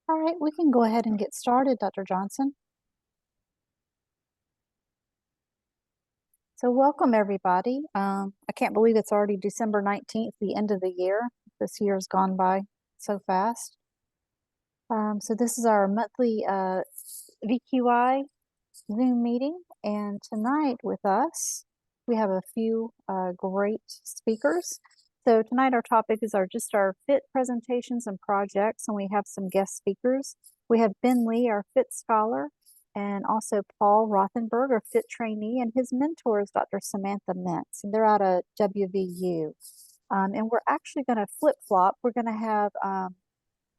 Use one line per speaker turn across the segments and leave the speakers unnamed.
All right, we can go ahead and get started, Dr. Johnson. So welcome, everybody. I can't believe it's already December 19th, the end of the year. This year's gone by so fast. So this is our monthly VQI Zoom meeting, and tonight with us, we have a few great speakers. So tonight our topic is our FIT presentations and projects, and we have some guest speakers. We have Ben Lee, our FIT scholar, and also Paul Rothenberg, our FIT trainee, and his mentor is Dr. Samantha Mintz, and they're out of WVU. And we're actually going to flip-flop. We're going to have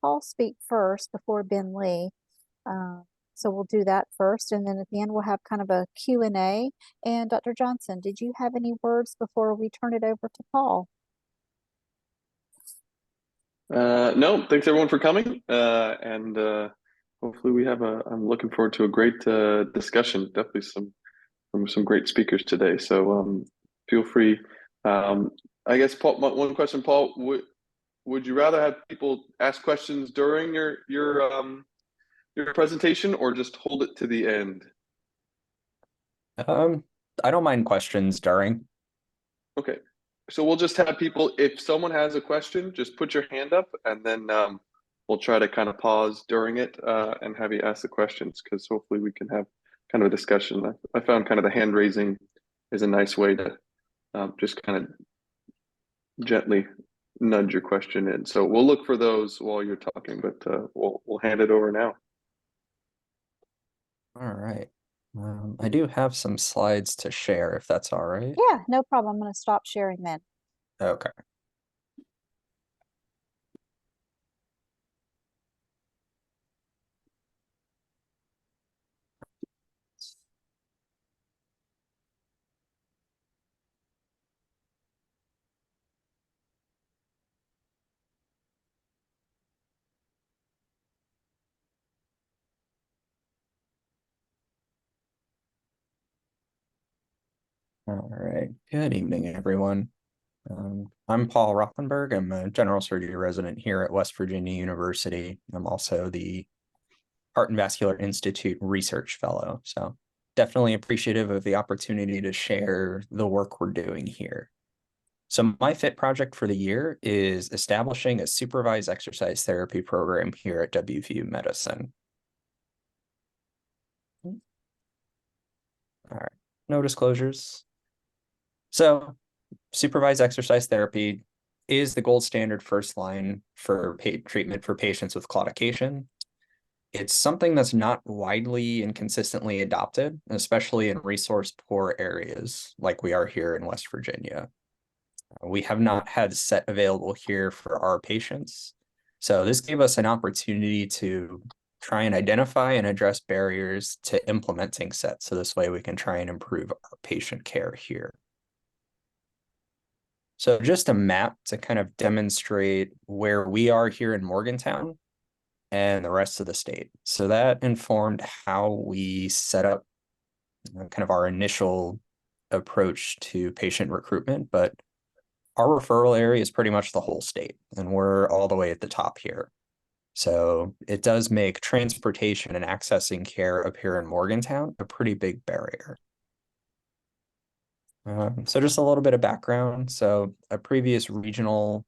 Paul speak first before Ben Lee. So we'll do that first, and then at the end we'll have kind of a Q&A. And Dr. Johnson, did you have any words before we turn it over to Paul?
No, thanks everyone for coming. And hopefully we have I'm looking forward to a great discussion. Definitely some great speakers today. So feel free. I guess Paul, one question, Paul, would you rather have people ask questions during your presentation or just hold it to the end?
I don't mind questions during.
Okay. So we'll just have people, if someone has a question, just put your hand up and then we'll try to kind of pause during it and have you ask the questions because hopefully we can have kind of a discussion. I found kind of the hand raising is a nice way to just kind of gently nudge your question in. So we'll look for those while you're talking, but we'll hand it over now.
All right. I do have some slides to share if that's all right.
Yeah, no problem. I'm going to stop sharing then.
Okay. All right. Good evening, everyone. I'm Paul Rothenberg. I'm a general surgery resident here at West Virginia University. I'm also the Heart and Vascular Institute Research Fellow. So definitely appreciative of the opportunity to share the work we're doing here. So my FIT project for the year is establishing a supervised exercise therapy program here at WVU Medicine. All right, no disclosures. So supervised exercise therapy is the gold standard first line for treatment for patients with claudication. It's something that's not widely and consistently adopted, especially in resource-poor areas like we are here in West Virginia. We have not had SET available here for our patients. So this gave us an opportunity to try and identify and address barriers to implementing SET. So this way we can try and improve our patient care here. So just a map to kind of demonstrate where we are here in Morgantown and the rest of the state. So that informed how we set up kind of our initial approach to patient recruitment, but our referral area is pretty much the whole state, and we're all the way at the top here. So it does make transportation and accessing care up here in Morgantown a pretty big barrier. So just a little bit of background. So a previous regional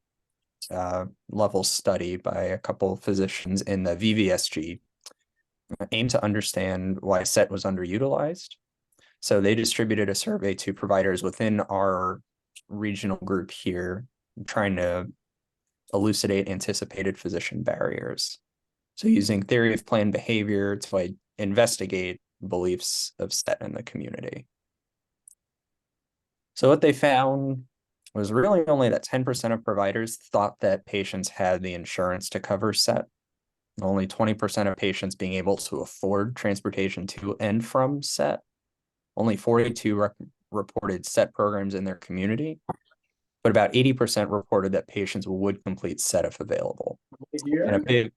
level study by a couple of physicians in the VVSG aimed to understand why SET was underutilized. So they distributed a survey to providers within our regional group here, trying to elucidate anticipated physician barriers. So using theory of planned behavior to investigate beliefs of SET in the community. So what they found was really only that 10% of providers thought that patients had the insurance to cover SET. Only 20% of patients being able to afford transportation to and from SET. Only 42 reported SET programs in their community, but about 80% reported that patients would complete SET if available. And a big,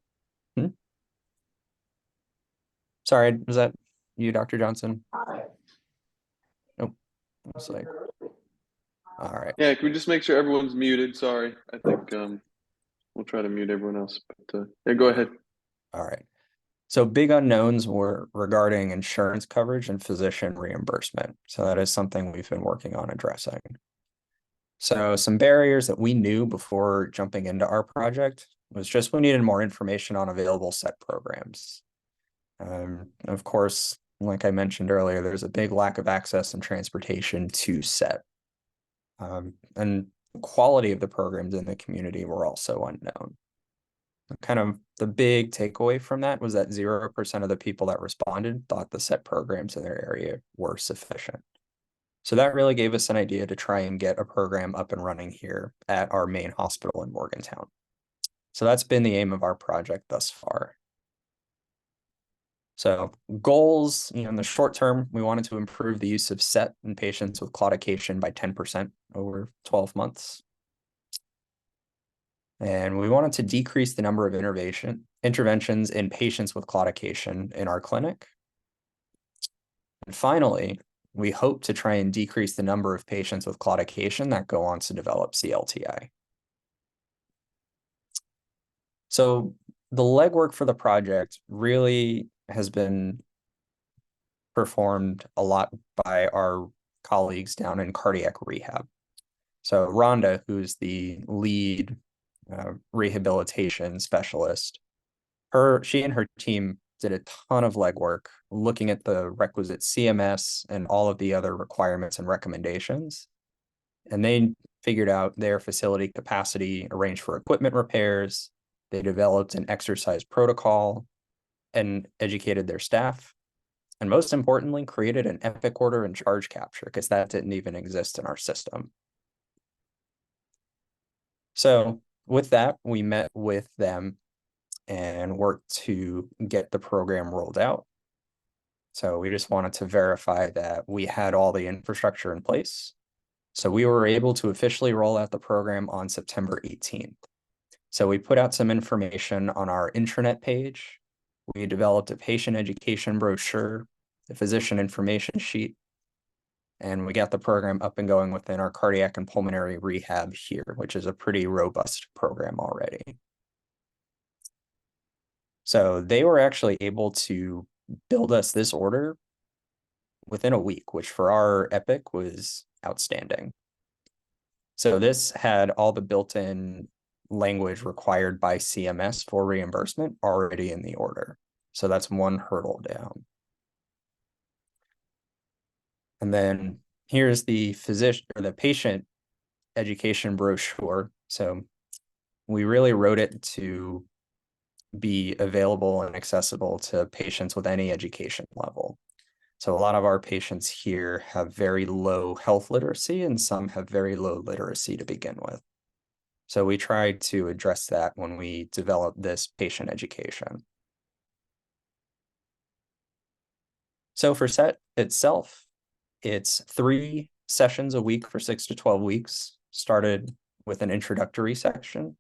Sorry, was that you, Dr. Johnson? Nope. Looks like. All right.
Yeah, can we just make sure everyone's muted? Sorry, I think we'll try to mute everyone else. But yeah, go ahead.
All right. So big unknowns were regarding insurance coverage and physician reimbursement. So that is something we've been working on addressing. So some barriers that we knew before jumping into our project was just we needed more information on available SET programs. Of course, like I mentioned earlier, there's a big lack of access and transportation to SET. And the quality of the programs in the community were also unknown. Kind of the big takeaway from that was that 0% of the people that responded thought the SET programs in their area were sufficient. So that really gave us an idea to try and get a program up and running here at our main hospital in Morgantown. So that's been the aim of our project thus far. So goals, in the short term, we wanted to improve the use of SET in patients with claudication by 10% over 12 months. And we wanted to decrease the number of interventions in patients with claudication in our clinic. And finally, we hope to try and decrease the number of patients with claudication that go on to develop CLTI. So the legwork for the project really has been performed a lot by our colleagues down in cardiac rehab. So Rhonda, who's the lead rehabilitation specialist, she and her team did a ton of legwork looking at the requisite CMS and all of the other requirements and recommendations. And they figured out their facility capacity, arranged for equipment repairs. They developed an exercise protocol and educated their staff. And most importantly, created an epic order and charge capture because that didn't even exist in our system. So with that, we met with them and worked to get the program rolled out. So we just wanted to verify that we had all the infrastructure in place. So we were able to officially roll out the program on September 18th. So we put out some information on our intranet page. We developed a patient education brochure, the physician information sheet, and we got the program up and going within our cardiac and pulmonary rehab here, which is a pretty robust program already. So they were actually able to build us this order within a week, which for our Epic was outstanding. So this had all the built-in language required by CMS for reimbursement already in the order. So that's one hurdle down. And then here's the physician or the patient education brochure. So we really wrote it to be available and accessible to patients with any education level. So a lot of our patients here have very low health literacy and some have very low literacy to begin with. So we tried to address that when we developed this patient education. So for SET itself, it's 3 sessions a week for 6 to 12 weeks, started with an introductory section.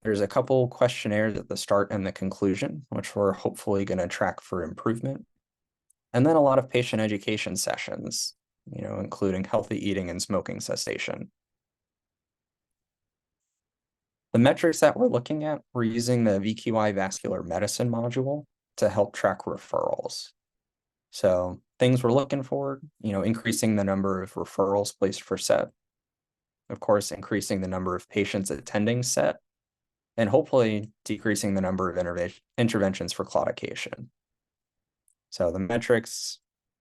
There's a couple questionnaires at the start and the conclusion, which we're hopefully going to track for improvement. And then a lot of patient education sessions, including healthy eating and smoking cessation. The metrics that we're looking at, we're using the VQI vascular medicine module to help track referrals. So things we're looking for, increasing the number of referrals placed for SET, of course, increasing the number of patients attending SET, and hopefully decreasing the number of interventions for claudication. So the metrics,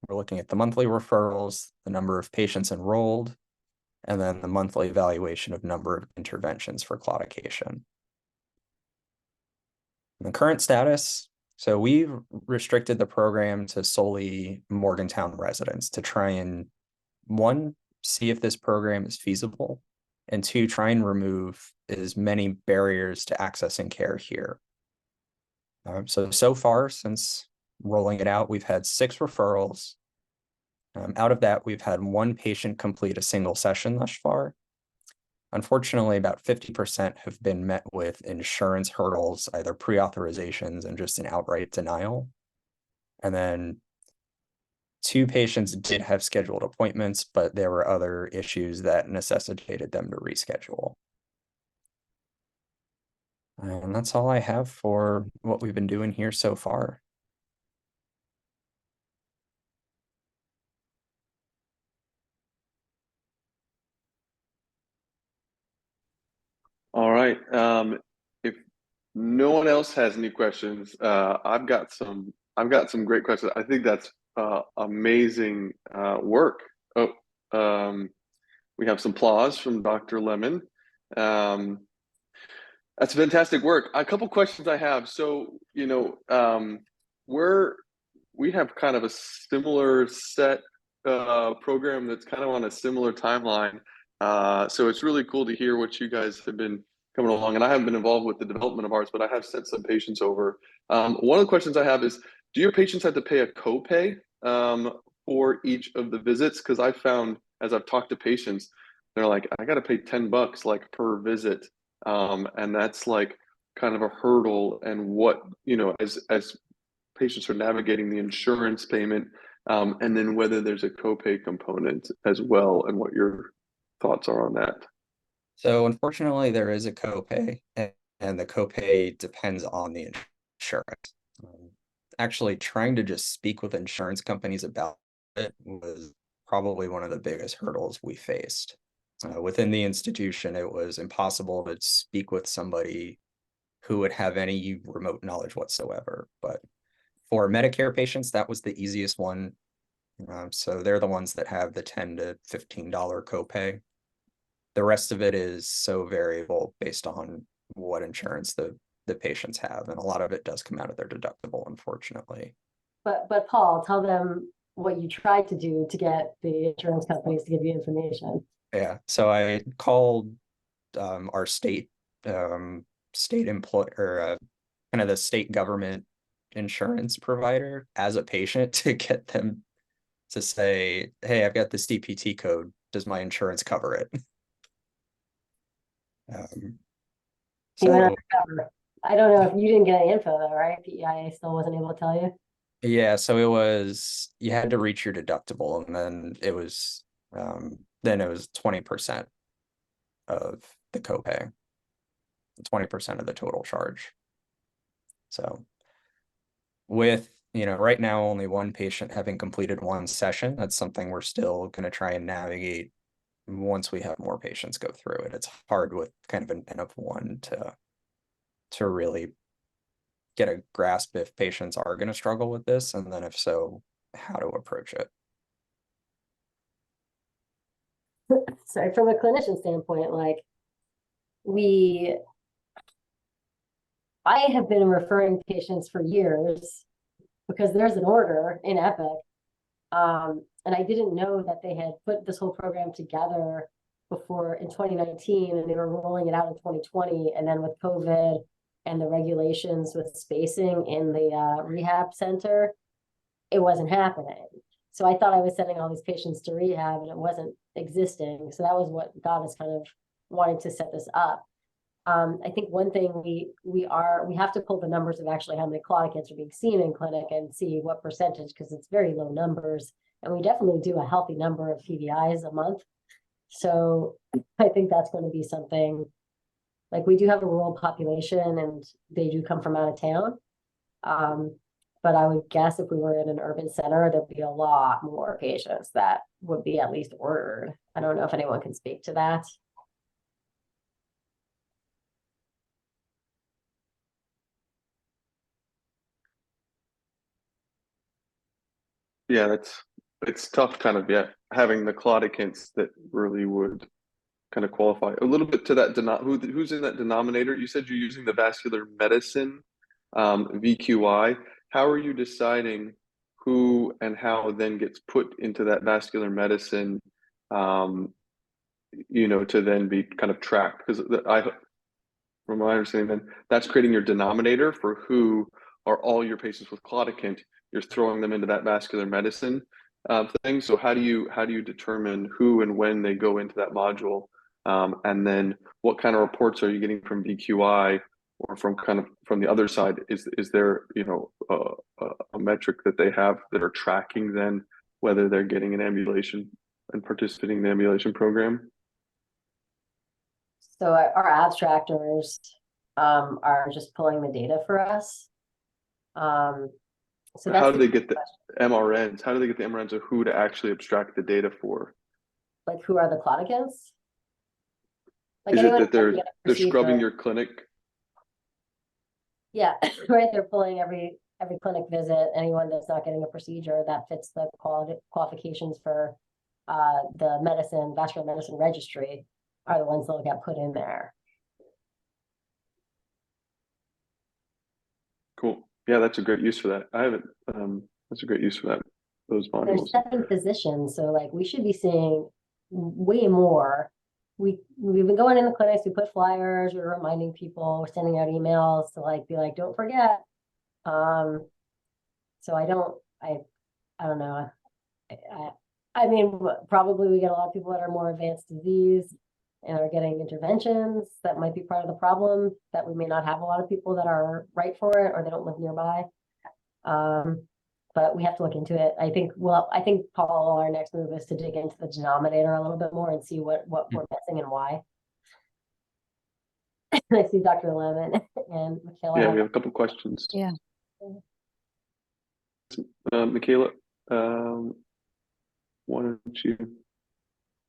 we're looking at the monthly referrals, the number of patients enrolled, and then the monthly evaluation of number of interventions for claudication. The current status, so we've restricted the program to solely Morgantown residents to try and, 1, see if this program is feasible, and 2, try and remove as many barriers to accessing care here. So far, since rolling it out, we've had 6 referrals. Out of that, we've had 1 patient complete a single session thus far. Unfortunately, about 50% have been met with insurance hurdles, either pre-authorizations and just an outright denial. And then 2 patients did have scheduled appointments, but there were other issues that necessitated them to reschedule. And that's all I have for what we've been doing here so far.
All right. If no one else has any questions, I've got some great questions. I think that's amazing work. Oh, we have some applause from Dr. Lemon. That's fantastic work. A couple questions I have. So, we have kind of a similar set program that's kind of on a similar timeline. So it's really cool to hear what you guys have been coming along. And I haven't been involved with the development of ours, but I have sent some patients over. One of the questions I have is, do your patients have to pay a copay for each of the visits? Because I found, as I've talked to patients, they're like, I got to pay $10 like per visit. And that's like kind of a hurdle. And what, as patients are navigating the insurance payment, and then whether there's a copay component as well, and what your thoughts are on that.
So unfortunately, there is a copay, and the copay depends on the insurance. Actually, trying to just speak with insurance companies about it was probably one of the biggest hurdles we faced. Within the institution, it was impossible to speak with somebody who would have any remote knowledge whatsoever. But for Medicare patients, that was the easiest one. So they're the ones that have the $10 to $15 copay. The rest of it is so variable based on what insurance the patients have, and a lot of it does come out of their deductible, unfortunately.
But Paul, tell them what you tried to do to get the insurance companies to give you information.
Yeah, so I called our state employer, kind of the state government insurance provider as a patient to get them to say, hey, I've got this DPT code. Does my insurance cover it? So
I don't know if you didn't get any info though, right? PEIA still wasn't able to tell you.
yeah, so it was, you had to reach your deductible, and then it was 20% of the copay, 20% of the total charge. So with, right now only one patient having completed one session, that's something we're still going to try and navigate once we have more patients go through it. It's hard with kind of an N of one to really get a grasp if patients are going to struggle with this, and then if so, how to approach it.
So from a clinician standpoint, like I have been referring patients for years because there's an order in Epic. And I didn't know that they had put this whole program together before in 2019, and they were rolling it out in 2020. And then with COVID and the regulations with spacing in the rehab center, it wasn't happening. So I thought I was sending all these patients to rehab and it wasn't existing. So that was what got us kind of wanting to set this up. I think one thing we have to pull the numbers of actually how many claudicants are being seen in clinic and see what percentage, because it's very low numbers. And we definitely do a healthy number of PVIs a month. So I think that's going to be something, like we do have a rural population and they do come from out of town. But I would guess if we were in an urban center, there'd be a lot more patients that would be at least ordered. I don't know if anyone can speak to that.
Yeah, it's tough kind of, having the claudicants that really would kind of qualify a little bit to that who's in that denominator. You said you're using the vascular medicine VQI. How are you deciding who and how then gets put into that vascular medicine, to then be kind of tracked? Because from my understanding, then that's creating your denominator for who are all your patients with claudicant. You're throwing them into that vascular medicine thing. So how do you determine who and when they go into that module? And then what kind of reports are you getting from VQI or from the other side? Is there a metric that they have that are tracking then whether they're getting an ambulation and participating in the ambulation program?
So our abstractors are just pulling the data for us. So that's
How do
the
they get the
question.
MRNs? How do they get the MRNs of who to actually abstract the data for?
Like, who are the claudicants? Like
Is it
anyone
that
who doesn't get a
they're scrubbing
procedure-
your clinic?
Yeah, right. They're pulling every clinic visit. Anyone that's not getting a procedure that fits the qualifications for the vascular medicine registry are the ones that get put in there.
Cool. Yeah, that's a great use for that. I haven't. That's a great use for that. Those
There's
modules.
7 physicians, so like we should be seeing way more. We've been going in the clinics, we put flyers, we're reminding people, we're sending out emails to like be like, don't forget. So I don't know. I mean, probably we get a lot of people that are more advanced disease and are getting interventions. That might be part of the problem, that we may not have a lot of people that are right for it, or they don't live nearby. But we have to look into it. I think Paul, our next move is to dig into the denominator a little bit more and see what we're missing and why. I see Dr. Lemon and Michaela.
Yeah, we have a couple questions.
Yeah.
Michaela, why don't you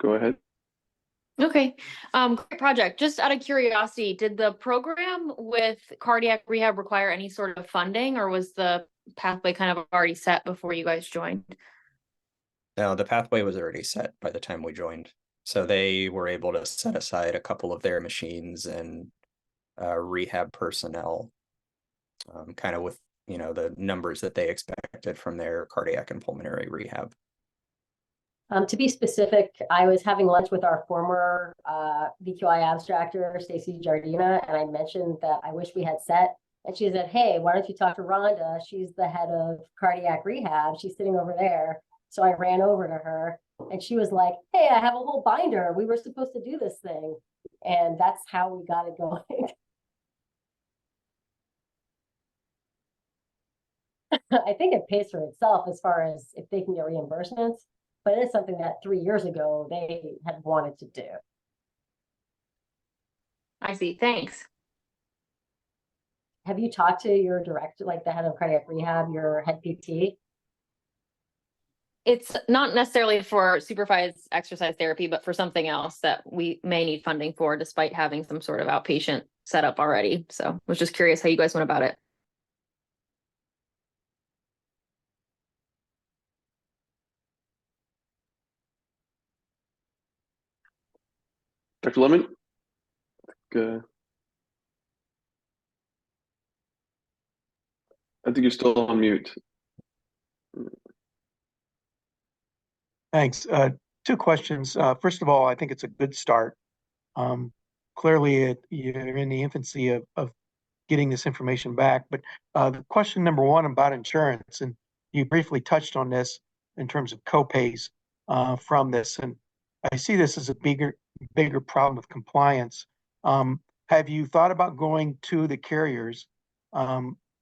go ahead?
Okay, great project. Just out of curiosity, did the program with cardiac rehab require any sort of funding, or was the pathway kind of already set before you guys joined?
No, the pathway was already set by the time we joined. So they were able to set aside a couple of their machines and rehab personnel, kind of with, the numbers that they expected from their cardiac and pulmonary rehab.
To be specific, I was having lunch with our former VQI abstractor, Stacy Jardina, and I mentioned that I wish we had set. And she said, hey, why don't you talk to Rhonda? She's the head of cardiac rehab. She's sitting over there. So I ran over to her and she was like, hey, I have a whole binder. We were supposed to do this thing. And that's how we got it going. I think it pays for itself as far as if they can get reimbursements, but it is something that 3 years ago they had wanted to do.
I see, thanks.
Have you talked to your director, like the head of cardiac rehab, your head PT?
It's not necessarily for supervised exercise therapy, but for something else that we may need funding for, despite having some sort of outpatient setup already. So I was just curious how you guys went about it.
Dr. Lemon? I think you're still on mute.
Thanks. 2 questions. First of all, I think it's a good start. Clearly, you're in the infancy of getting this information back. But the question number 1 about insurance, and you briefly touched on this in terms of copays from this, and I see this as a bigger problem with compliance. Have you thought about going to the carriers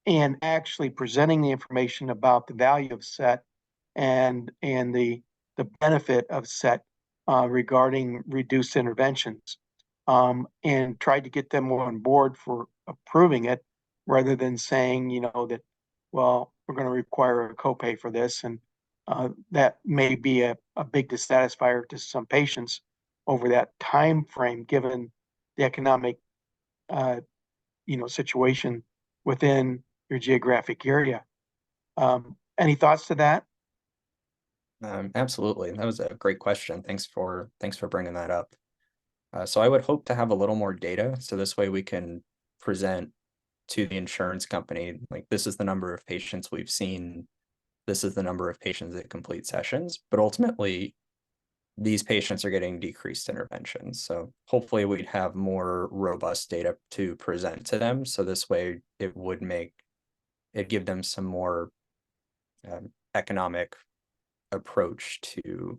and actually presenting the information about the value of SET and the benefit of SET regarding reduced interventions, and tried to get them on board for approving it, rather than saying, that, well, we're going to require a copay for this, and that may be a big dissatisfier to some patients over that time frame, given the economic situation within your geographic area. Any thoughts to that?
Absolutely. That was a great question. Thanks for bringing that up. So I would hope to have a little more data, so this way we can present to the insurance company, like, this is the number of patients we've seen, this is the number of patients that complete sessions, but ultimately these patients are getting decreased interventions. So hopefully we'd have more robust data to present to them. So this way it would give them some more economic approach to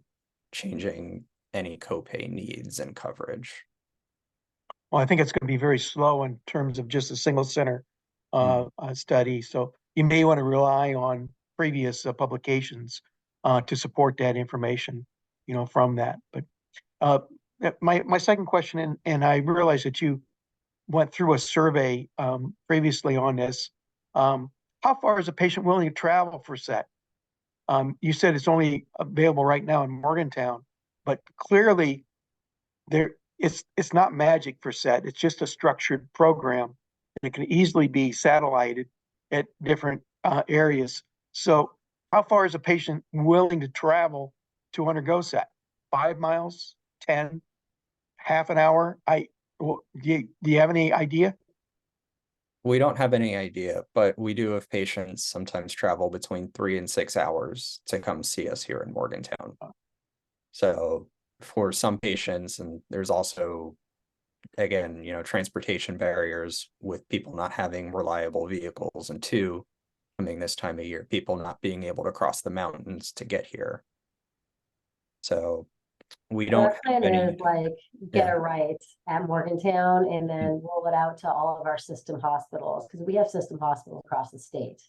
changing any copay needs and coverage.
Well, I think it's going to be very slow in terms of just a single center study. So you may want to rely on previous publications to support that information, from that. But my second question, and I realize that you went through a survey previously on this. How far is a patient willing to travel for SET? You said it's only available right now in Morgantown, but clearly it's not magic for SET. It's just a structured program. It can easily be satellited at different areas. So how far is a patient willing to travel to undergo SET? 5 miles, 10, half an hour? Do you have any idea?
We don't have any idea, but we do have patients sometimes travel between 3 and 6 hours to come see us here in Morgantown. So for some patients, and there's also, again, transportation barriers with people not having reliable vehicles, and two, coming this time of year, people not being able to cross the mountains to get here. So we don't
Our plan
have any.
is like get
Yeah.
it right at Morgantown and then roll it out to all of our system hospitals, because we have system hospitals across the state.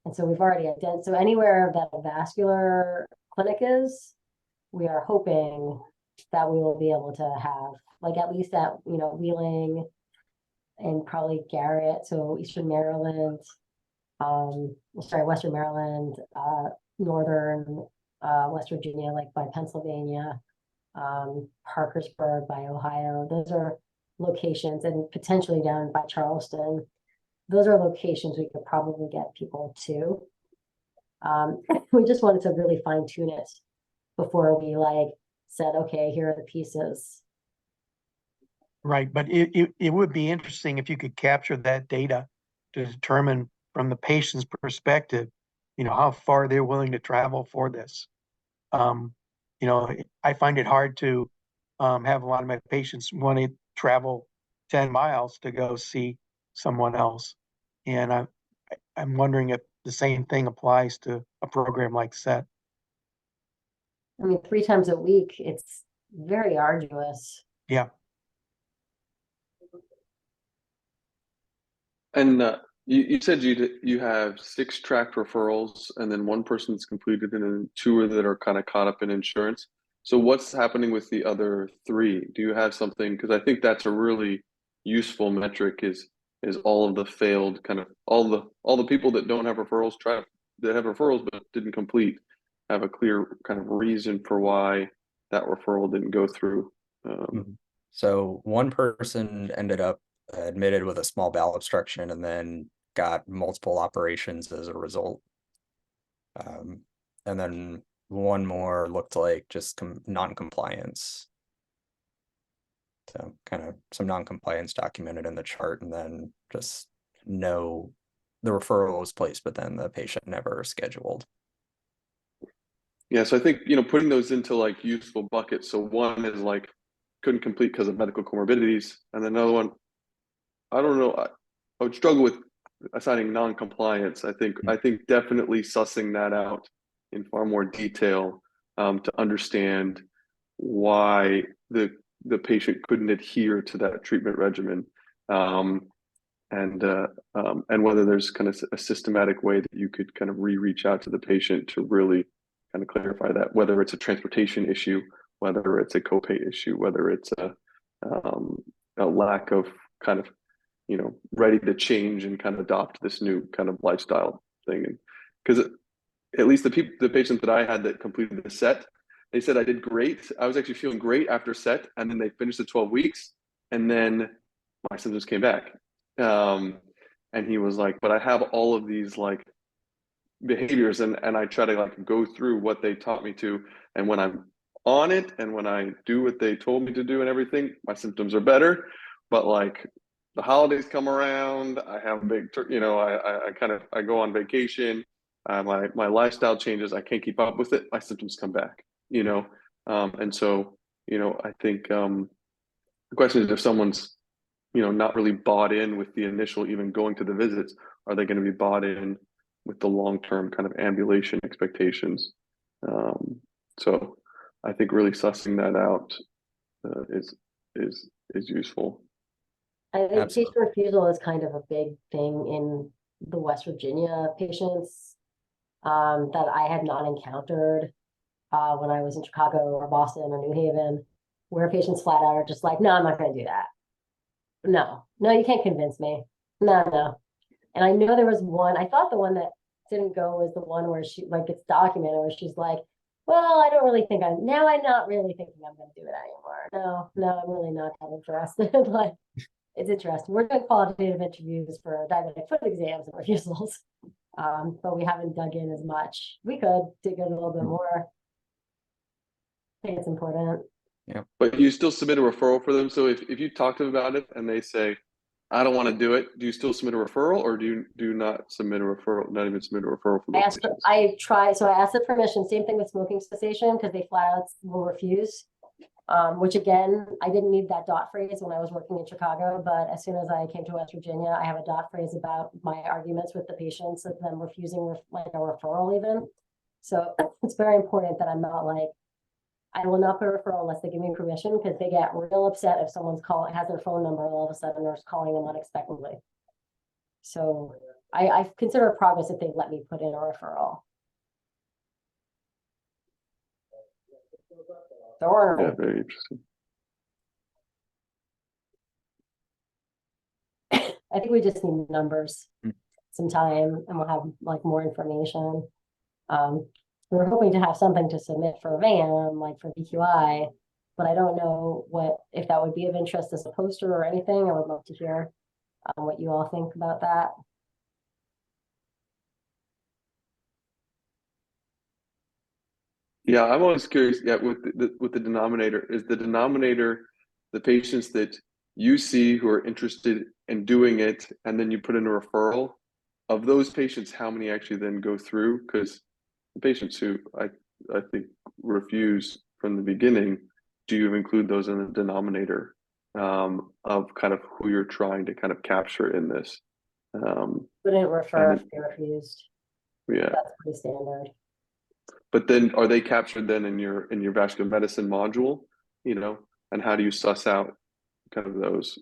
And so we've already identified, so anywhere that a vascular clinic is, we are hoping that we will be able to have, like at least at, Wheeling and probably Garrett, so Eastern Maryland, Western Maryland, Northern, West Virginia, like by Pennsylvania, Parkersburg by Ohio. Those are locations, and potentially down by Charleston. Those are locations we could probably get people to. We just wanted to really fine tune it before we said, okay, here are the pieces.
Right, but it would be interesting if you could capture that data to determine from the patient's perspective, how far they're willing to travel for this. I find it hard to have a lot of my patients want to travel 10 miles to go see someone else. And I'm wondering if the same thing applies to a program like SET.
I mean, 3 times a week, it's very arduous.
Yeah.
And you said you have 6 tracked referrals, and then 1 person's completed, and then 2 that are kind of caught up in insurance. So what's happening with the other 3? Do you have something? Because I think that's a really useful metric. Is all of the failed kind of all the people that don't have referrals that have referrals but didn't complete, have a clear kind of reason for why that referral didn't go through.
So 1 person ended up admitted with a small bowel obstruction and then got multiple operations as a result. And then 1 more looked like just non-compliance. So kind of some non-compliance documented in the chart, and then just the referral was placed, but then the patient never scheduled.
Yeah, so I think, putting those into useful buckets. So 1 is couldn't complete because of medical comorbidities, and then another one, I don't know, I would struggle with assigning non-compliance. I think definitely sussing that out in far more detail to understand why the patient couldn't adhere to that treatment regimen, and whether there's kind of a systematic way that you could kind of reach out to the patient to really kind of clarify that, whether it's a transportation issue, whether it's a copay issue, whether it's a lack of kind of ready to change and kind of adopt this new kind of lifestyle thing. And because at least the patient that I had that completed the SET, they said I did great. I was actually feeling great after SET, and then they finished the 12 weeks, and then my symptoms came back. And he was like, but I have all of these behaviors, and I try to go through what they taught me to, and when I'm on it and when I do what they told me to do and everything, my symptoms are better. But the holidays come around, I have a big, I go on vacation, my lifestyle changes, I can't keep up with it, my symptoms come back, and so, I think the question is, if someone's, not really bought in with the initial, even going to the visits, are they going to be bought in with the long-term kind of ambulation expectations? So I think really sussing that out is useful.
I think
Absolutely.
patient refusal is kind of a big thing in the West Virginia patients that I had not encountered when I was in Chicago or Boston or New Haven, where patients flat out are just like, no, I'm not going to do that. No, you can't convince me. No. And I know there was one, I thought the one that didn't go was the one where she, like, it's documented where she's like, well, I don't really think I'm not really thinking I'm gonna do it anymore. No, I'm really not that interested. Like, it's interesting. We're doing qualitative interviews for diabetic foot exams and refusals. But we haven't dug in as much. We could dig in a little bit more. I think it's important.
But you still submit a referral for them. So if you talk to them about it and they say, I don't want to do it, do you still submit a referral, or do you not submit a referral, not even submit a referral for those patients?
So I asked for permission, same thing with smoking cessation, because they flat out will refuse. Which again, I didn't need that dot phrase when I was working in Chicago, but as soon as I came to West Virginia, I have a dot phrase about my arguments with the patients of them refusing like a referral even. So it's very important that I'm not like, I will not put a referral unless they give me permission, because they get real upset if someone's has their phone number and all of a sudden they're calling them unexpectedly. So I consider it progress if they let me put in a referral.
Yeah, very interesting.
I think we just need numbers, some time, and we'll have like more information. We were hoping to have something to submit for VAM, like for VQI, but I don't know if that would be of interest as a poster or anything. I would love to hear what you all think about that.
Yeah, I'm always curious. Yeah, with the denominator, is the denominator the patients that you see who are interested in doing it, and then you put in a referral? Of those patients, how many actually then go through? Because the patients who I think refuse from the beginning, do you include those in the denominator of kind of who you're trying to kind of capture in this?
Wouldn't refer if they refused.
Yeah,
that's pretty standard.
But then are they captured then in your vascular medicine module, you know, and how do you suss out kind of those?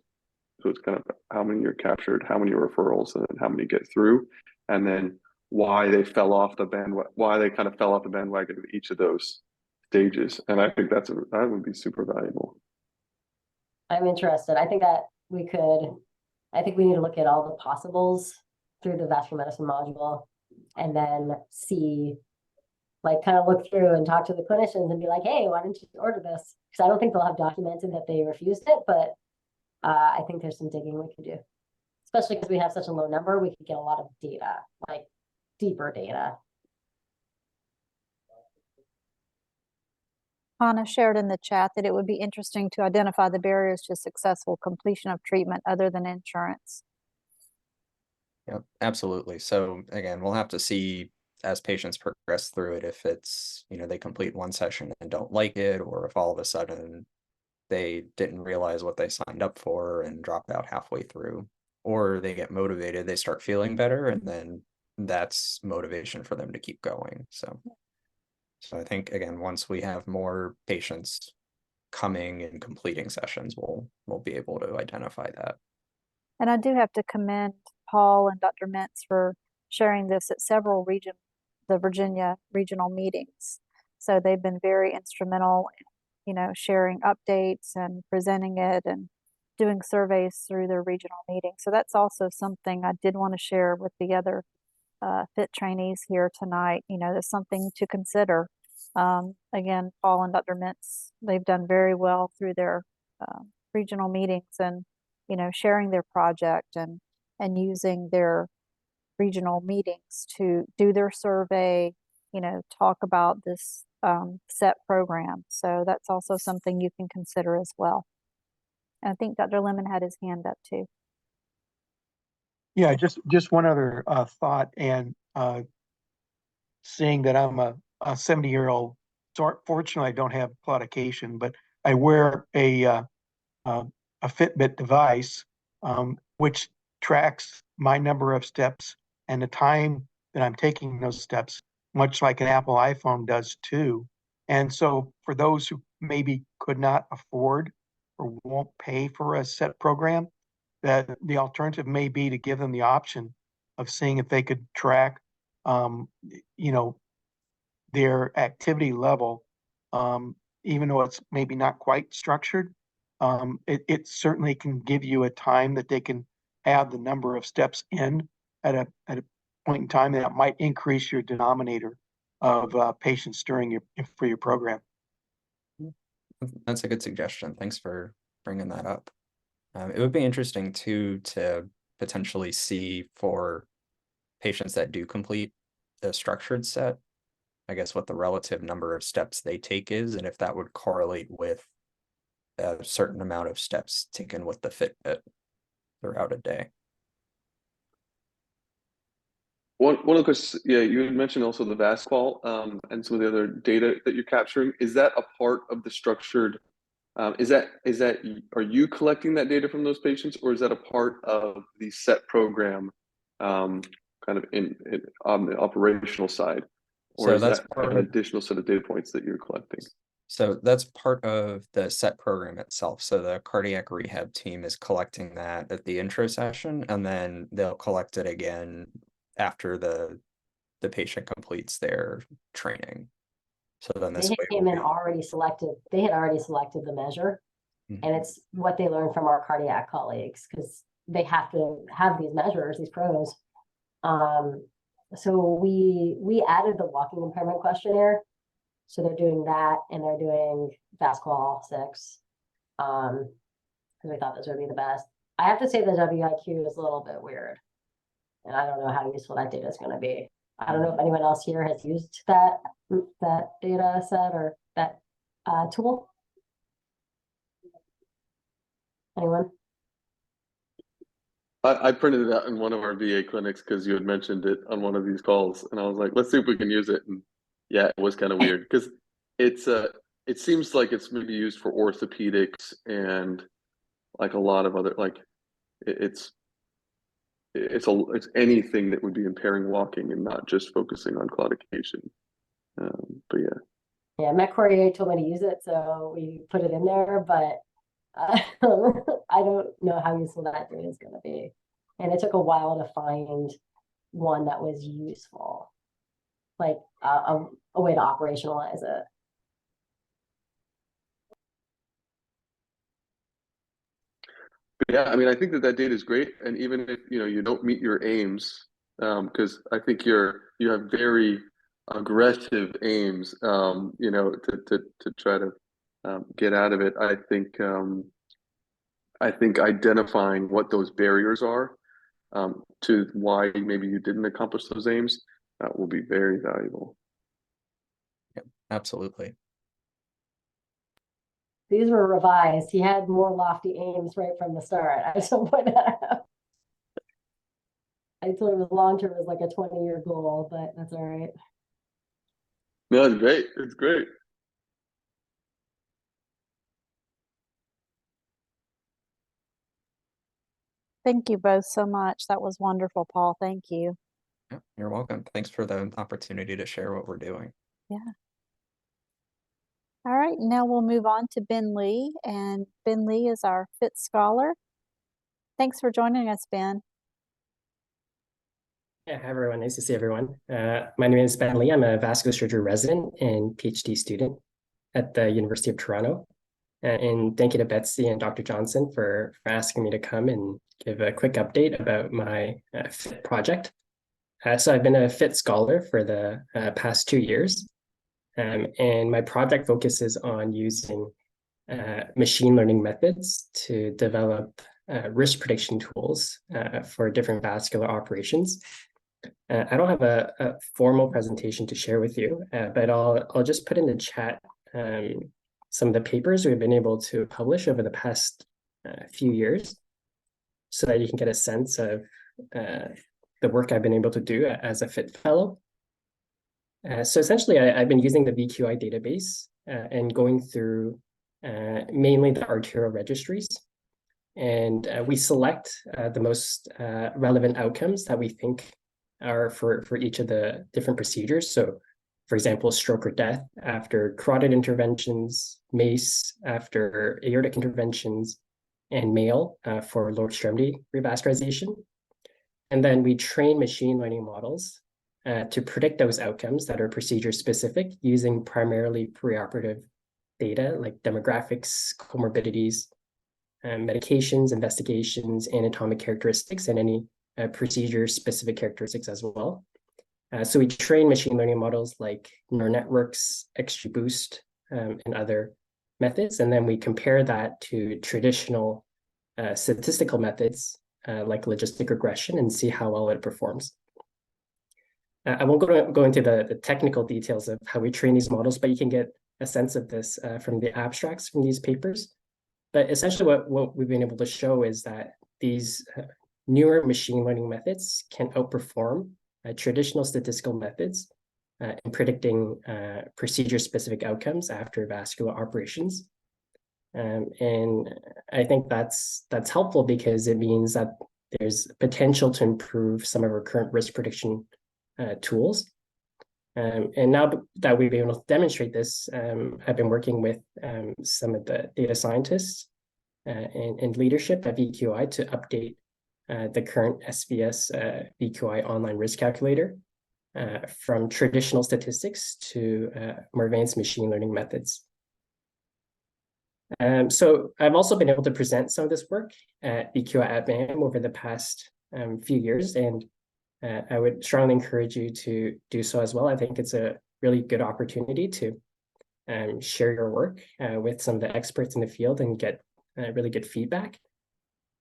So it's kind of how many are captured, how many referrals, and then how many get through, and then why they fell off the bandwagon, why they kind of fell off the bandwagon of each of those stages. And I think that would be super valuable.
I'm interested. I think we need to look at all the possibles through the vascular medicine module, and then see, like, kind of look through and talk to the clinicians and be like, hey, why didn't you order this? Because I don't think they'll have documented that they refused it, but I think there's some digging we could do, especially because we have such a low number. We could get a lot of data, like deeper data.
Hannah shared in the chat that it would be interesting to identify the barriers to successful completion of treatment other than insurance.
Yep, absolutely. So again, we'll have to see as patients progress through it, if it's, they complete one session and don't like it, or if all of a sudden they didn't realize what they signed up for and dropped out halfway through, or they get motivated, they start feeling better, and then that's motivation for them to keep going. So I think, again, once we have more patients coming and completing sessions, we'll be able to identify that.
And I do have to commend Paul and Dr. Mintz for sharing this at several the Virginia regional meetings. So they've been very instrumental, sharing updates and presenting it and doing surveys through their regional meetings. So that's also something I did want to share with the other FIT trainees here tonight. There's something to consider. Again, Paul and Dr. Mintz, they've done very well through their regional meetings and, sharing their project and using their regional meetings to do their survey, talk about this set program. So that's also something you can consider as well. And I think Dr. Lemon had his hand up too.
Yeah, just one other thought, and seeing that I'm a 70-year-old, fortunately I don't have claudication, but I wear a Fitbit device, which tracks my number of steps and the time that I'm taking those steps, much like an Apple iPhone does too. And so for those who maybe could not afford or won't pay for a set program, that the alternative may be to give them the option of seeing if they could track, their activity level, even though it's maybe not quite structured. It certainly can give you a time that they can add the number of steps in at a point in time that might increase your denominator of patients for your program.
That's a good suggestion. Thanks for bringing that up. It would be interesting too to potentially see for patients that do complete the structured set, I guess what the relative number of steps they take is, and if that would correlate with a certain amount of steps taken with the Fitbit throughout a day.
One of the questions, yeah, you had mentioned also the VASQL and some of the other data that you're capturing. Is that a part of the structured? Are you collecting that data from those patients, or is that a part of the SET program, kind of on the operational side, or
So
is
that's
that
part
an
of,
additional set of data points that you're collecting?
so that's part of the SET program itself. So the cardiac rehab team is collecting that at the intro session, and then they'll collect it again after the patient completes their training. So then this way
Came in
we'll
already selected, they had already selected the measure,
be-
and it's what they learned from our cardiac colleagues, because they have to have these measures, these pros. So we added the walking impairment questionnaire. So they're doing that, and they're doing VASQL 6. Because we thought those would be the best. I have to say the WIQ is a little bit weird, and I don't know how useful that data is going to be. I don't know if anyone else here has used that data set or that tool. Anyone?
I printed it out in one of our VA clinics because you had mentioned it on one of these calls, and I was like, let's see if we can use it. And yeah, it was kind of weird because it seems like it's maybe used for orthopedics and like a lot of other it's anything that would be impairing walking and not just focusing on claudication. But yeah.
Yeah, Matt Corrier told me to use it, so we put it in there, but I don't know how useful that data is going to be. And it took a while to find one that was useful, like a way to operationalize it.
But yeah, I mean, I think that data is great, and even if you don't meet your aims, because I think you have very aggressive aims, to try to get out of it. I think identifying what those barriers are to why maybe you didn't accomplish those aims will be very valuable.
Yep, absolutely.
These were revised. He had more lofty aims right from the start. I just don't point that out. I told him long term was like a 20-year goal, but that's all right.
No, it's great. It's great.
Thank you both so much. That was wonderful, Paul. Thank you.
Yep, you're welcome. Thanks for the opportunity to share what we're doing.
Yeah. All right, now we'll move on to Ben Lee, and Ben Lee is our FIT scholar. Thanks for joining us, Ben.
Yeah, hi everyone. Nice to see everyone. My name is Ben Lee. I'm a vascular surgery resident and PhD student at the University of Toronto. And thank you to Betsy and Dr. Johnson for asking me to come and give a quick update about my FIT project. So I've been a FIT scholar for the past 2 years. And my project focuses on using machine learning methods to develop risk prediction tools for different vascular operations. I don't have a formal presentation to share with you, but I'll just put in the chat some of the papers we've been able to publish over the past few years so that you can get a sense of the work I've been able to do as a FIT fellow. So essentially, I've been using the VQI database and going through mainly the arterial registries. And we select the most relevant outcomes that we think are for each of the different procedures. So, for example, stroke or death after carotid interventions, MACE after aortic interventions, and MALE for lower extremity revascularization. And then we train machine learning models to predict those outcomes that are procedure specific using primarily preoperative data like demographics, comorbidities, medications, investigations, anatomic characteristics, and any procedure-specific characteristics as well. So we train machine learning models like neural networks, XGBoost, and other methods, and then we compare that to traditional statistical methods like logistic regression and see how well it performs. I won't go into the technical details of how we train these models, but you can get a sense of this from the abstracts from these papers. But essentially what we've been able to show is that these newer machine learning methods can outperform traditional statistical methods in predicting procedure-specific outcomes after vascular operations. And I think that's helpful because it means that there's potential to improve some of our current risk prediction tools. And now that we've been able to demonstrate this, I've been working with some of the data scientists and leadership at VQI to update the current SVS VQI online risk calculator from traditional statistics to more advanced machine learning methods. So I've also been able to present some of this work at VQI at BAM over the past few years, and I would strongly encourage you to do so as well. I think it's a really good opportunity to share your work with some of the experts in the field and get really good feedback.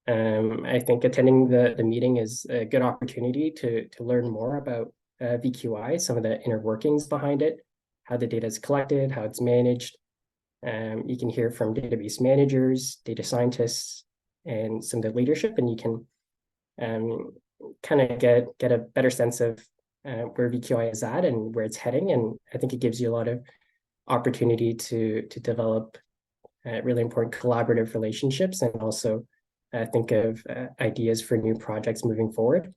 I think attending the meeting is a good opportunity to learn more about VQI, some of the inner workings behind it, how the data is collected, how it's managed. You can hear from database managers, data scientists, and some of the leadership, and you can kind of get a better sense of where VQI is at and where it's heading. And I think it gives you a lot of opportunity to develop really important collaborative relationships and also think of ideas for new projects moving forward.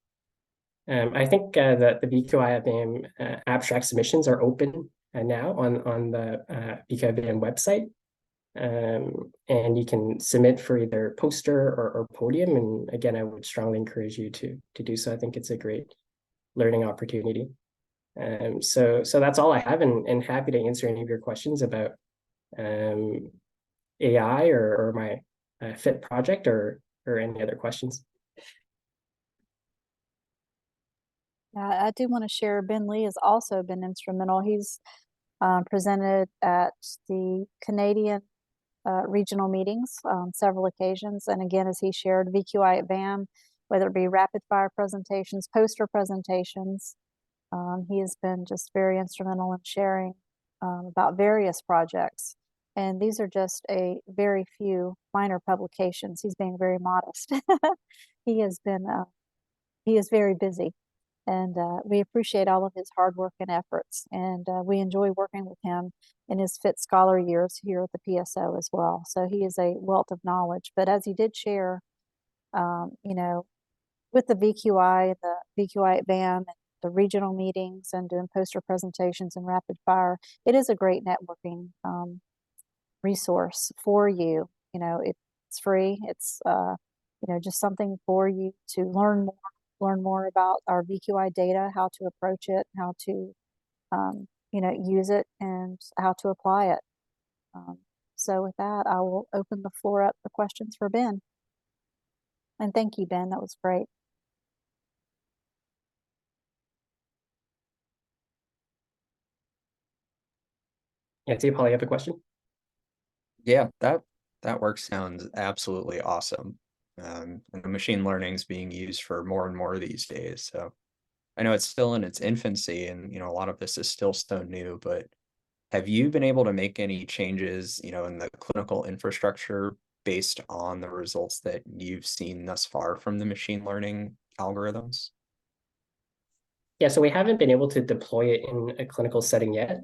I think that the VQI BAM abstract submissions are open now on the VQI BAM website. And you can submit for either poster or podium. And again, I would strongly encourage you to do so. I think it's a great learning opportunity. So that's all I have, and happy to answer any of your questions about AI or my FIT project or any other questions.
I do want to share, Ben Lee has also been instrumental. He's presented at the Canadian regional meetings on several occasions. And again, as he shared, VQI at BAM, whether it be rapid fire presentations, poster presentations, he has been just very instrumental in sharing about various projects. And these are just a very few minor publications. He's being very modest. He has been, he is very busy. And we appreciate all of his hard work and efforts. And we enjoy working with him in his FIT Scholar years here at the PSO as well. So he is a wealth of knowledge. But as he did share, you know, with the VQI and the VQI at BAM and the regional meetings and doing poster presentations and rapid fire, it is a great networking resource for you. You know, it's free. It's, you know, just something for you to learn more about our VQI data, how to approach it, how to, you know, use it and how to apply it. So with that, I will open the floor up for questions for Ben. And thank you, Ben. That was great.
Yeah, do you probably have a question?
Yeah, that work sounds absolutely awesome. And the machine learning is being used for more and more these days. So I know it's still in its infancy, and you know a lot of this is still so new. But have you been able to make any changes, you know, in the clinical infrastructure based on the results that you've seen thus far from the machine learning algorithms?
Yeah, so we haven't been able to deploy it in a clinical setting yet.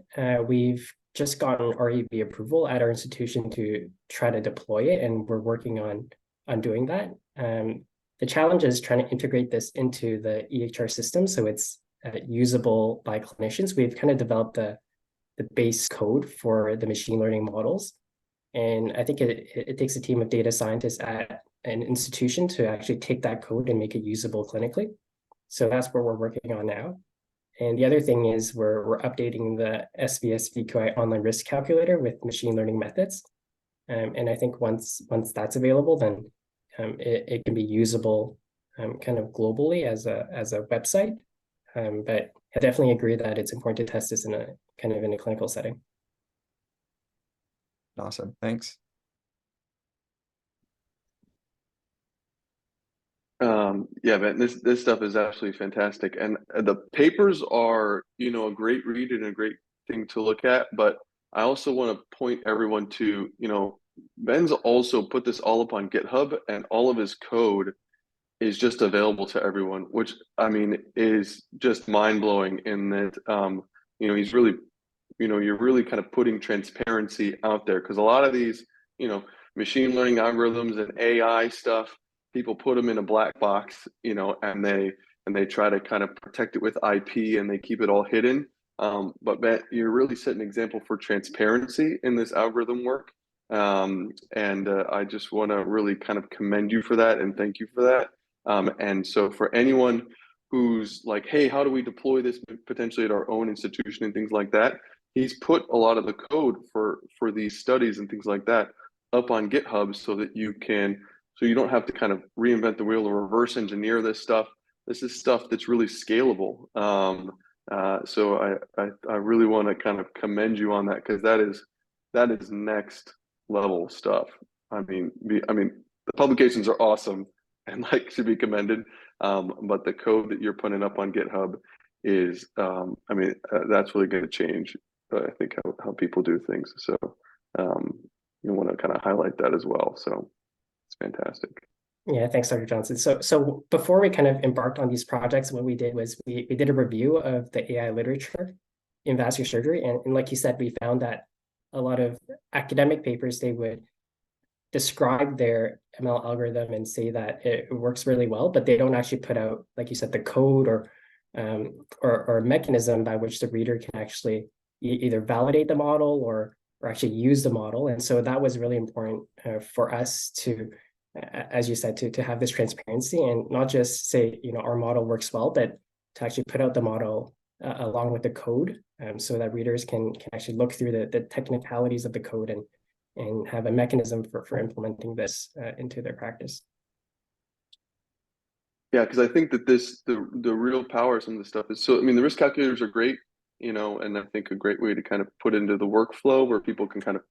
We've just gotten REB approval at our institution to try to deploy it, and we're working on doing that. The challenge is trying to integrate this into the EHR system so it's usable by clinicians. We've kind of developed the base code for the machine learning models. And I think it takes a team of data scientists at an institution to actually take that code and make it usable clinically. So that's what we're working on now. And the other thing is we're updating the SVS VQI online risk calculator with machine learning methods. And I think once that's available, then it can be usable kind of globally as a website. But I definitely agree that it's important to test this in a kind of in a clinical setting.
Awesome, thanks.
Yeah, man, this stuff is absolutely fantastic, and the papers are, you know, a great read and a great thing to look at. But I also want to point everyone to, you know, Ben's also put this all up on GitHub, and all of his code is just available to everyone, which I mean is just mind blowing. In that, you know, he's really, you know, you're really kind of putting transparency out there, because a lot of these, you know, machine learning algorithms and AI stuff, people put them in a black box, you know, and they try to kind of protect it with IP and they keep it all hidden. But Matt, you're really setting an example for transparency in this algorithm work. And I just want to really kind of commend you for that and thank you for that. And so for anyone who's like, hey, how do we deploy this potentially at our own institution and things like that? He's put a lot of the code for these studies and things like that up on GitHub so that you can, so you don't have to kind of reinvent the wheel or reverse engineer this stuff. This is stuff that's really scalable. So I really want to kind of commend you on that, because that is next level stuff. I mean the publications are awesome and like should be commended, but the code that you're putting up on GitHub is that's really going to change I think how people do things. So you want to kind of highlight that as well. So it's fantastic.
Yeah, thanks, Dr. Johnson. So before we kind of embarked on these projects, what we did was we did a review of the AI literature in vascular surgery. And like you said, we found that a lot of academic papers, they would describe their ML algorithm and say that it works really well, but they don't actually put out, like you said, the code or a mechanism by which the reader can actually either validate the model or actually use the model. And so that was really important for us to, as you said, to have this transparency and not just say, you know, our model works well, but to actually put out the model along with the code, so that readers can actually look through the technicalities of the code and have a mechanism for implementing this into their practice.
Yeah, because I think that the real power of some of this stuff is, so I mean the risk calculators are great, you know, and I think a great way to kind of put into the workflow where people can kind of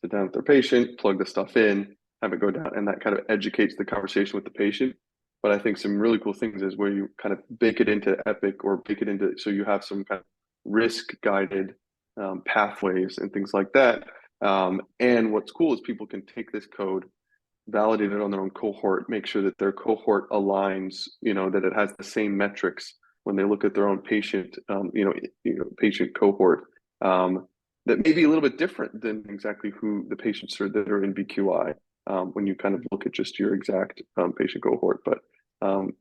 sit down with their patient, plug the stuff in, have it go down, and that kind of educates the conversation with the patient. But I think some really cool things is where you kind of bake it into Epic or bake it into, so you have some kind of risk guided pathways and things like that. And what's cool is people can take this code, validate it on their own cohort, make sure that their cohort aligns, you know, that it has the same metrics when they look at their own patient, patient cohort, that may be a little bit different than exactly who the patients are that are in VQI, when you kind of look at just your exact patient cohort. But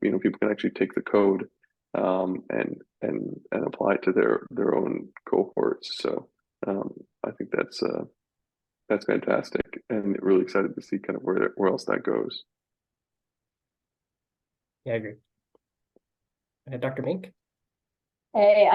you know, people can actually take the code and apply it to their own cohorts. So I think that's fantastic, and really excited to see kind of where else that goes.
Yeah, I agree. Dr. Mink?
Hey,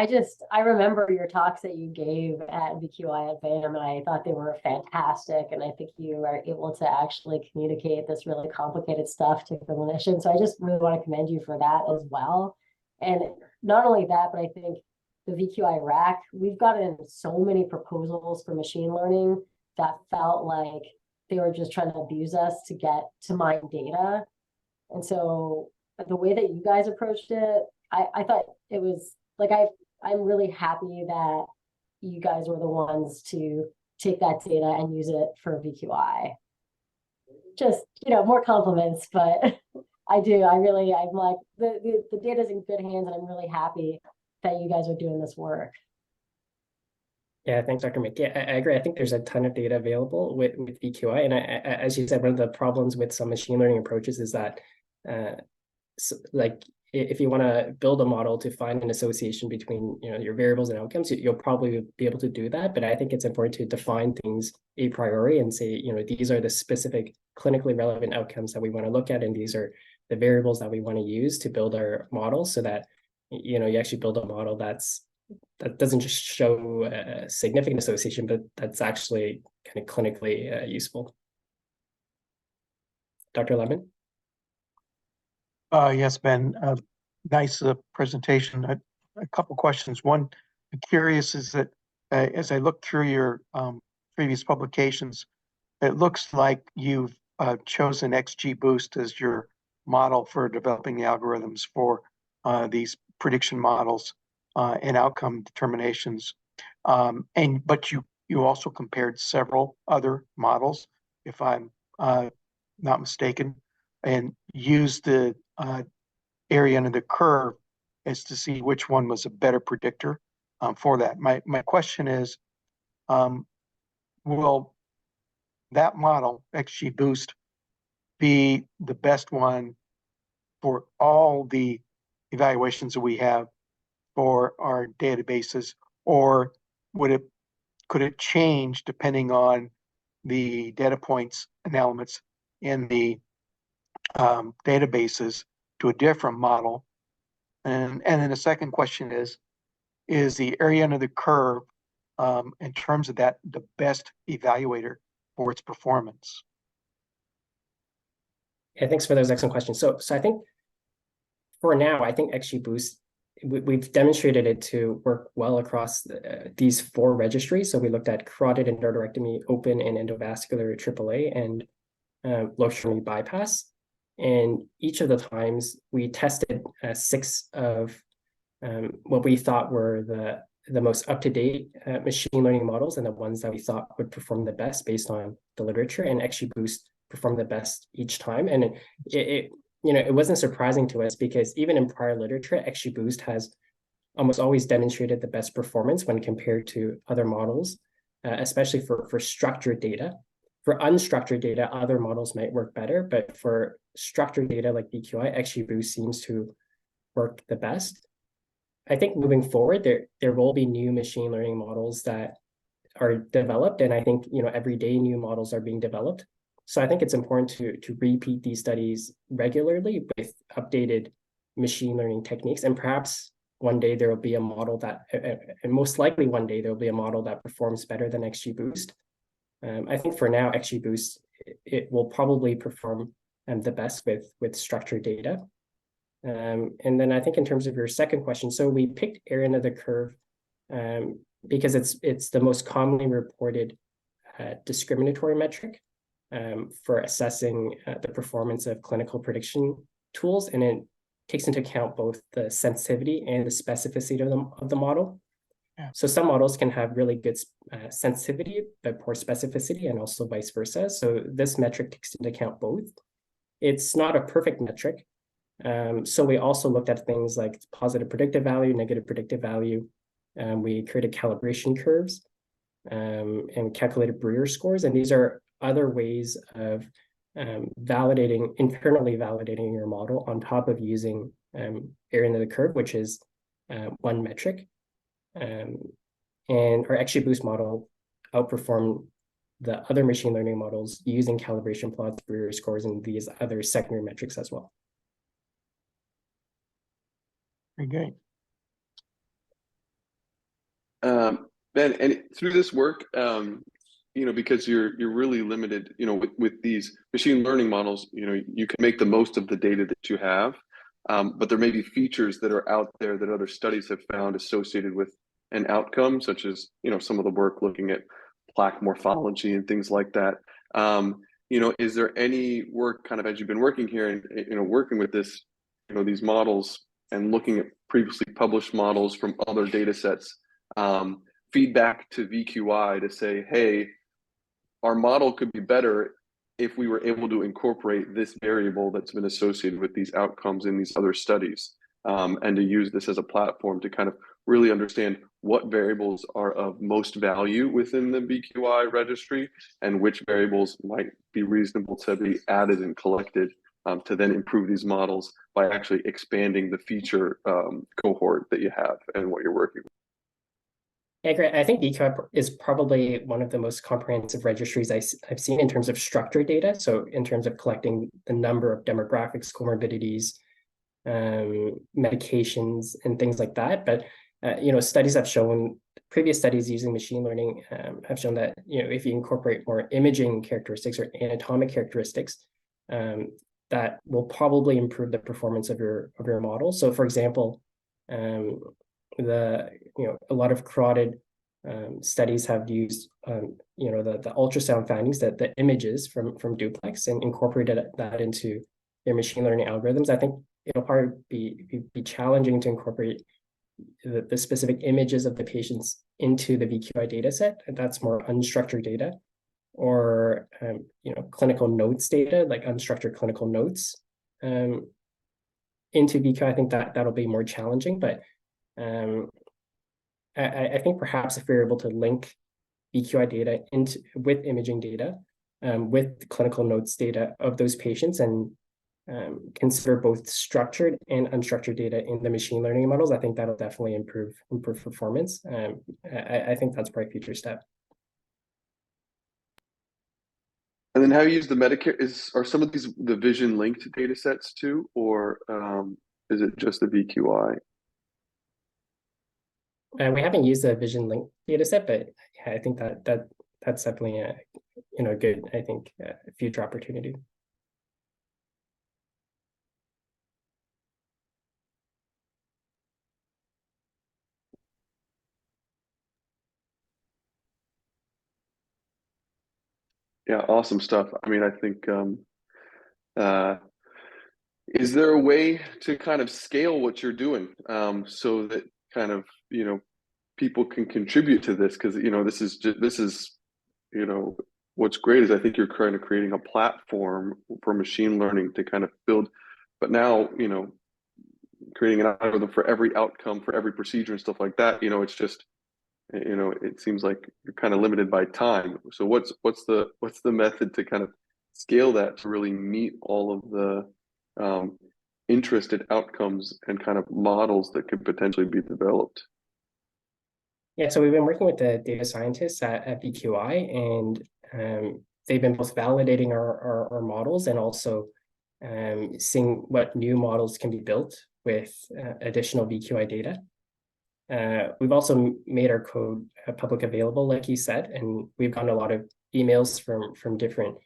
I remember your talks that you gave at VQI at BAM, and I thought they were fantastic. And I think you are able to actually communicate this really complicated stuff to clinicians. So I just really want to commend you for that as well. And not only that, but I think the VQI RAC, we've gotten so many proposals for machine learning that felt like they were just trying to abuse us to get to mine data. And so the way that you guys approached it, I thought it was like, I'm really happy that you guys were the ones to take that data and use it for VQI. Just, you know, more compliments, but I'm like, the data's in good hands, and I'm really happy that you guys are doing this work.
Yeah, thanks, Dr. Mink. Yeah, I agree. I think there's a ton of data available with VQI. And as you said, one of the problems with some machine learning approaches is that, like, if you want to build a model to find an association between, you know, your variables and outcomes, you'll probably be able to do that. But I think it's important to define things a priori and say, you know, these are the specific clinically relevant outcomes that we want to look at, and these are the variables that we want to use to build our model, so that, you know, you actually build a model that doesn't just show a significant association, but that's actually kind of clinically useful. Dr. Lemon?
Yes, Ben, nice presentation. A couple questions. One, I'm curious is that as I look through your previous publications, it looks like you've chosen XGBoost as your model for developing the algorithms for these prediction models and outcome determinations. But you also compared several other models, if I'm not mistaken, and used the area under the curve as to see which one was a better predictor for that. My question is, will that model, XGBoost, be the best one for all the evaluations that we have for our databases, or could it change depending on the data points and elements in the databases to a different model? And then the second question is the area under the curve in terms of that the best evaluator for its performance?
Yeah, thanks for those excellent questions. So I think for now, I think XGBoost, we've demonstrated it to work well across these 4 registries. So we looked at carotid endarterectomy, open and endovascular AAA, and low extremity bypass. And each of the times we tested 6 of what we thought were the most up-to-date machine learning models and the ones that we thought would perform the best based on the literature, and XGBoost performed the best each time. And it wasn't surprising to us because even in prior literature, XGBoost has almost always demonstrated the best performance when compared to other models, especially for structured data. For unstructured data, other models might work better, but for structured data like BQI, XGBoost seems to work the best. I think moving forward, there will be new machine learning models that are developed, and I think every day new models are being developed. So I think it's important to repeat these studies regularly with updated machine learning techniques, and perhaps one day there will be a model that, and most likely one day there will be a model that performs better than XGBoost. I think for now, XGBoost, it will probably perform the best with structured data. And then I think in terms of your second question, so we picked area under the curve because it's the most commonly reported discriminatory metric for assessing the performance of clinical prediction tools, and it takes into account both the sensitivity and the specificity of the model.
Yeah.
So some models can have really good sensitivity, but poor specificity, and also vice versa. So this metric takes into account both. It's not a perfect metric. So we also looked at things like positive predictive value, negative predictive value. We created calibration curves and calculated Brewer scores. And these are other ways of internally validating your model on top of using area under the curve, which is one metric. And our XGBoost model outperformed the other machine learning models using calibration plots, Brewer scores, and these other secondary metrics as well.
Very good.
Ben, and through this work, because you're really limited, with these machine learning models, you can make the most of the data that you have, but there may be features that are out there that other studies have found associated with an outcome, such as, some of the work looking at plaque morphology and things like that. Is there any work kind of as you've been working here and, working with this, these models and looking at previously published models from other data sets, feedback to VQI to say, hey, our model could be better if we were able to incorporate this variable that's been associated with these outcomes in these other studies, and to use this as a platform to kind of really understand what variables are of most value within the VQI registry and which variables might be reasonable to be added and collected to then improve these models by actually expanding the feature cohort that you have and what you're working with.
Yeah, great. I think VQI is probably one of the most comprehensive registries I've seen in terms of structured data. So in terms of collecting the number of demographics, comorbidities, medications, and things like that. But studies have shown previous studies using machine learning have shown that, you know, if you incorporate more imaging characteristics or anatomic characteristics, that will probably improve the performance of your model. So, for example, a lot of carotid studies have used the ultrasound findings, that the images from duplex, and incorporated that into their machine learning algorithms. I think it'll probably be challenging to incorporate the specific images of the patients into the VQI data set, and that's more unstructured data, or clinical notes data, like unstructured clinical notes into VQI. I think that'll be more challenging, but I think perhaps if we're able to link VQI data with imaging data, with clinical notes data of those patients, and consider both structured and unstructured data in the machine learning models, I think that'll definitely improve performance. I think that's probably a future step.
And then how you use the Medicare, are some of these the vision linked data sets too, or is it just the VQI?
We haven't used the vision link data set, but yeah, I think that's definitely a good, I think, future opportunity.
Yeah, awesome stuff. I mean, I think, is there a way to kind of scale what you're doing so that kind of, people can contribute to this? Because, this is, what's great is I think you're kind of creating a platform for machine learning to kind of build, but now, creating an algorithm for every outcome, for every procedure and stuff like that, it's just, it seems like you're kind of limited by time. So what's the method to kind of scale that to really meet all of the interested outcomes and kind of models that could potentially be developed?
Yeah, so we've been working with the data scientists at VQI, and they've been both validating our models and also seeing what new models can be built with additional VQI data. We've also made our code public available, like you said, and we've gotten a lot of emails from different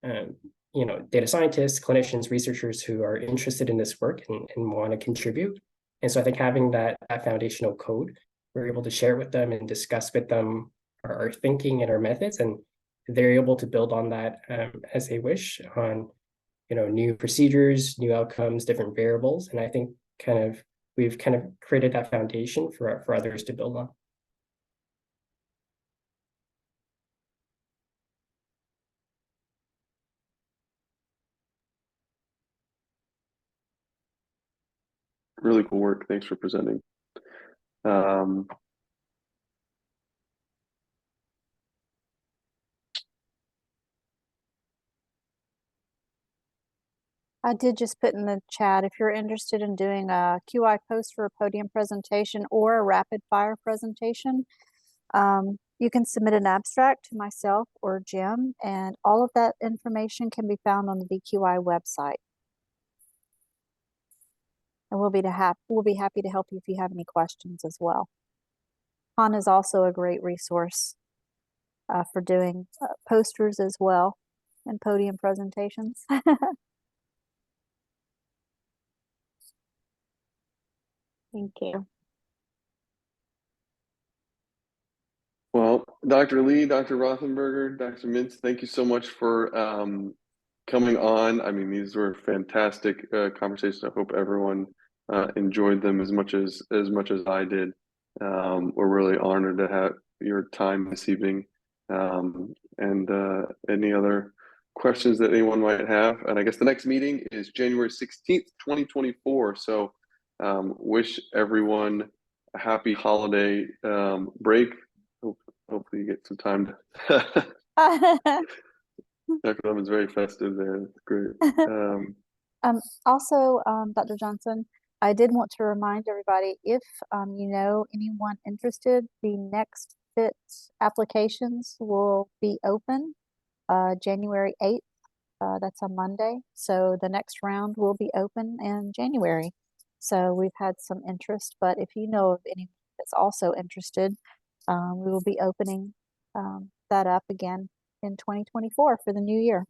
data scientists, clinicians, researchers who are interested in this work and want to contribute. And so I think having that foundational code, we're able to share with them and discuss with them our thinking and our methods, and they're able to build on that as they wish on new procedures, new outcomes, different variables. And I think we've kind of created that foundation for others to build on.
Really cool work. Thanks for presenting.
I did just put in the chat, if you're interested in doing a QI post for a podium presentation or a rapid fire presentation, you can submit an abstract to myself or Jim, and all of that information can be found on the VQI website. And we'll be happy to help you if you have any questions as well. Han is also a great resource for doing posters as well and podium presentations. Thank you.
Well, Dr. Lee, Dr. Rothenberger, Dr. Mintz, thank you so much for coming on. I mean, these were fantastic conversations. I hope everyone enjoyed them as much as I did. We're really honored to have your time this evening. And any other questions that anyone might have? And I guess the next meeting is January 16th, 2024. So wish everyone a happy holiday break. Hopefully you get some time to Dr. Lemon's very festive there. That's great.
Also, Dr. Johnson, I did want to remind everybody, if you know anyone interested, the next fit applications will be open January 8th. That's a Monday. So the next round will be open in January. So we've had some interest, but if you know of anyone that's also interested, we will be opening that up again in 2024 for the new year.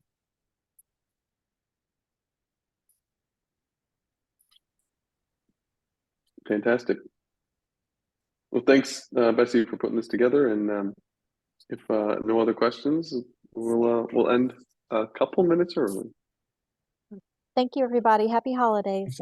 Fantastic. Well, thanks, Betsy, for putting this together. And if no other questions, we'll end a couple minutes early.
Thank you, everybody. Happy holidays.